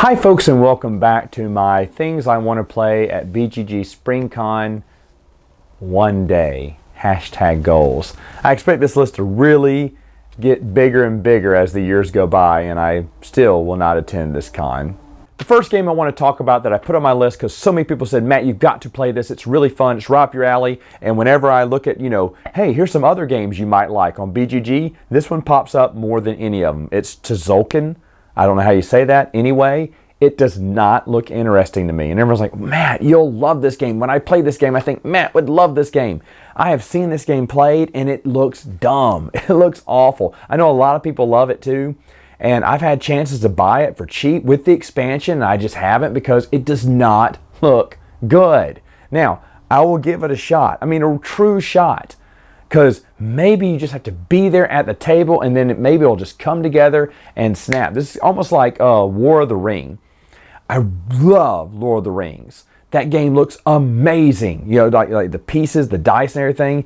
Hi folks, and welcome back to my things I want to play at BGG SpringCon one day, #goals. I expect this list to really get bigger and bigger as the years go by, and I still will not attend this con. The first game I want to talk about that I put on my list because so many people said, Matt, you've got to play this. It's really fun. It's right up your alley. And whenever I look at, hey, here's some other games you might like on BGG, this one pops up more than any of them. It's Tzolk'in. I don't know how you say that. Anyway, it does not look interesting to me. And everyone's like, Matt, you'll love this game. When I play this game, I think Matt would love this game. I have seen this game played, and it looks dumb. It looks awful. I know a lot of people love it too. And I've had chances to buy it for cheap with the expansion, and I just haven't because it does not look good. Now, I will give it a shot. I mean, a true shot. Because maybe you just have to be there at the table, and then maybe it'll just come together and snap. This is almost like War of the Ring. I love Lord of the Rings. That game looks amazing. Like the pieces, the dice and everything.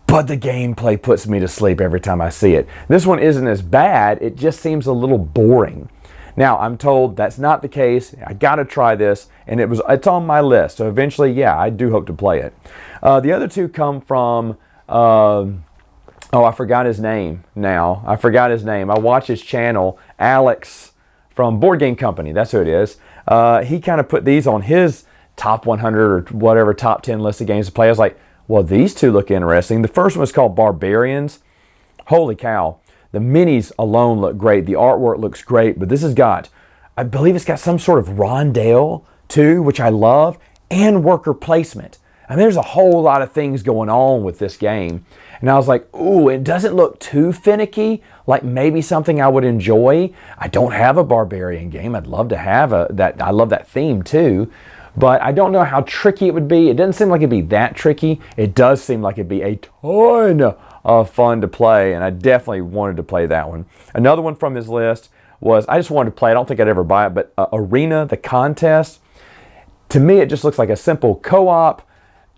But the gameplay puts me to sleep every time I see it. This one isn't as bad. It just seems a little boring. Now, I'm told that's not the case. I got to try this, and it's on my list. So eventually, yeah, I do hope to play it. The other two come from... I forgot his name now. I forgot his name. I watch his channel, Alex from Board Game Company. That's who it is. He kind of put these on his top 100 or whatever top 10 list of games to play. I was like, well, these two look interesting. The first one is called Barbarians. Holy cow. The minis alone look great. The artwork looks great, but this has got, I believe it's got some sort of rondelle too, which I love, and worker placement. I mean, there's a whole lot of things going on with this game. And I was like, ooh, it doesn't look too finicky, like maybe something I would enjoy. I don't have a barbarian game. I'd love to have that. I love that theme too. But I don't know how tricky it would be. It doesn't seem like it'd be that tricky. It does seem like it'd be a ton of fun to play, and I definitely wanted to play that one. Another one from his list was, I just wanted to play, I don't think I'd ever buy it, but Arena, the contest. To me, it just looks like a simple co-op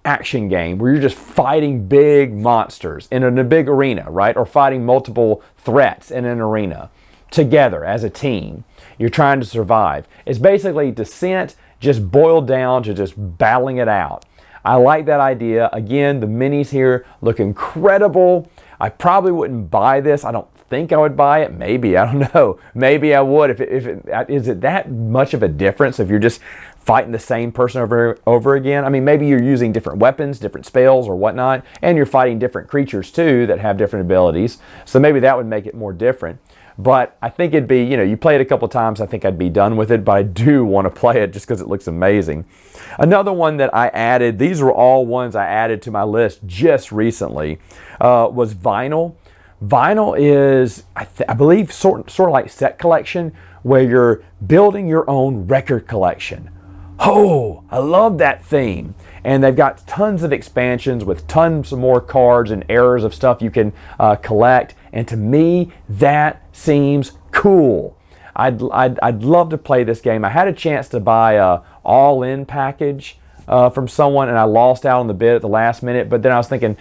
action game where you're just fighting big monsters in a big arena, right? Or fighting multiple threats in an arena together as a team. You're trying to survive. It's basically Descent just boiled down to just battling it out. I like that idea. Again, the minis here look incredible. I probably wouldn't buy this. I don't think I would buy it. Maybe, I don't know. Maybe I would. Is it that much of a difference if you're just fighting the same person over again? I mean, maybe you're using different weapons, different spells or whatnot, and you're fighting different creatures too that have different abilities. So maybe that would make it more different. But I think it'd be, you play it a couple times, I think I'd be done with it, but I do want to play it just because it looks amazing. Another one that I added, these were all ones I added to my list just recently, was Vinyl. Vinyl is, I believe, sort of like set collection, where you're building your own record collection. Oh, I love that theme. And they've got tons of expansions with tons of more cards and errors of stuff you can collect. And to me, that seems cool. I'd love to play this game. I had a chance to buy a all-in package from someone, and I lost out on the bid at the last minute. But then I was thinking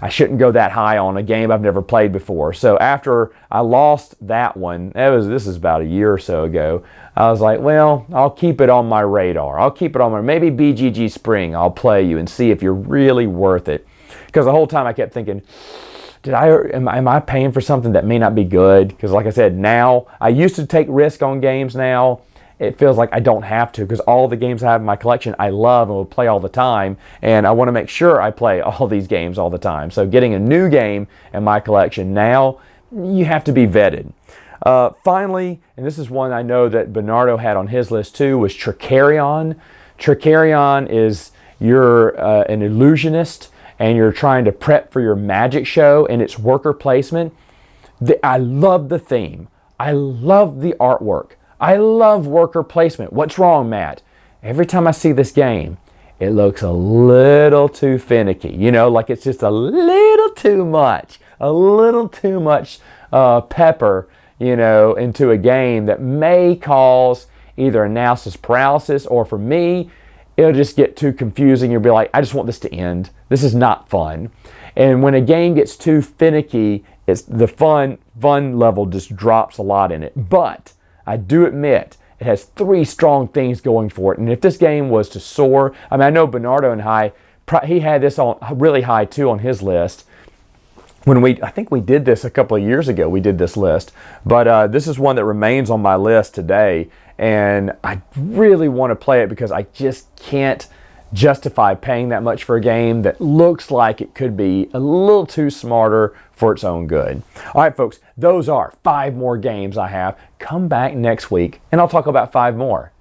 I shouldn't go that high on a game I've never played before. So after I lost that one, this is about a year or so ago, I was like, well, I'll keep it on my radar. I'll keep it on maybe BGG Spring, I'll play you and see if you're really worth it. Because the whole time I kept thinking, am I paying for something that may not be good? Because like I said, now, I used to take risk on games. Now it feels like I don't have to, because all the games I have in my collection I love and will play all the time, and I want to make sure I play all these games all the time. So getting a new game in my collection now, you have to be vetted. Finally, and this is one I know that Bernardo had on his list too, was Tricarion. Tricarion is, you're an illusionist, and you're trying to prep for your magic show, and it's worker placement. I love the theme. I love the artwork. I love worker placement. What's wrong, Matt? Every time I see this game, it looks a little too finicky. Like it's just a little too much. A little too much pepper, into a game that may cause either analysis paralysis, or for me, it'll just get too confusing. You'll be like, I just want this to end. This is not fun. And when a game gets too finicky, the fun level just drops a lot in it. But I do admit, It has 3 strong things going for it. And if this game was to soar, I mean, I know Bernardo and he had this on really high too on his list. I think we did this a couple of years ago, we did this list. But this is one that remains on my list today. And I really want to play it because I just can't justify paying that much for a game that looks like it could be a little too smarter for its own good. All right, folks, those are 5 more games I have. Come back next week and I'll talk about 5 more.